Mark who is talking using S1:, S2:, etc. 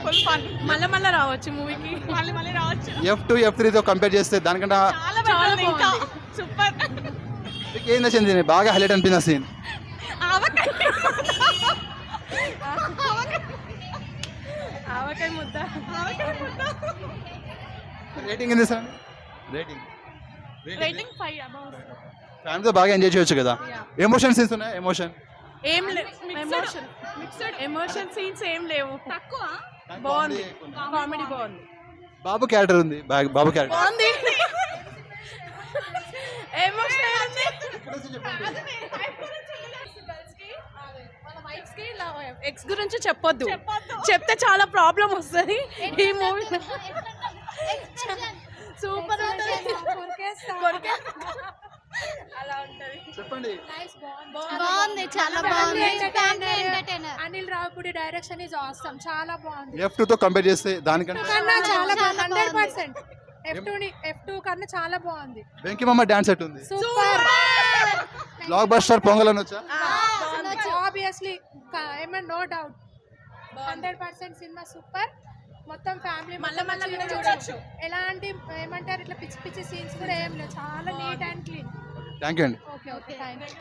S1: Full fun మళ్ళీ రావచ్చు మూవీకి, మళ్ళీ రావచ్చు.
S2: F2 F3తో కంపేర్ చేస్తే దానికంటే
S1: చాలా ఇంకా సూపర్.
S2: మీకు ఏం నచ్చింది, బాగా హైలైట్ అనిపించిన సీన్?
S1: ఆవకాయ ముద్ద.
S2: రేటింగ్ ఎంత సార్?
S1: Rating 5 above.
S2: ఫ్యామిలీతో బాగా ఎంజాయ్ చేయొచ్చు కదా. ఎమోషన్ సీన్స్ ఉన్నాయి?
S1: ఏం లేవు. ఎమోషన్ సీన్స్ ఏం లేవు, తక్కువ. బాగుంది, కామెడీ బాగుంది.
S2: బాబు క్యారెక్టర్ ఉంది, బాబు క్యారెక్టర్
S1: బాగుంది. ఎమోషన్ ఎక్స్ గురించి చెప్పొద్దు, చెప్తే చాలా ప్రాబ్లం వస్తుంది. ఈ మూవీ సూపర్ అలా ఉంటది.
S2: చెప్పండి.
S3: బాగుంది, చాలా బాగుంది.
S4: Anil Ravipudi direction is awesome, చాలా బాగుంది.
S2: F2తో కంపేర్ చేస్తే దానికంటే
S4: చాలా బాగుంది, 100%. F2 కన్నా చాలా బాగుంది.
S2: వెంకీ మామ డాన్స్ ఎట్ ఉంది?
S4: సూపర్.
S2: బ్లాక్ బస్టర్ పొంగల్ అనొచ్చా?
S4: ఆబ్వియస్లీ, ఏమన్నా నో డౌట్, 100% సినిమా సూపర్. మొత్తం ఫ్యామిలీ మళ్ళీ చూడొచ్చు. ఎలాంటి ఏమంటారు ఇట్లా పిచ్చి పిచ్చి సీన్స్ కూడా ఏం లేవు, చాలా neat and clean.
S2: Thank you అండి.
S4: Okay, thank you.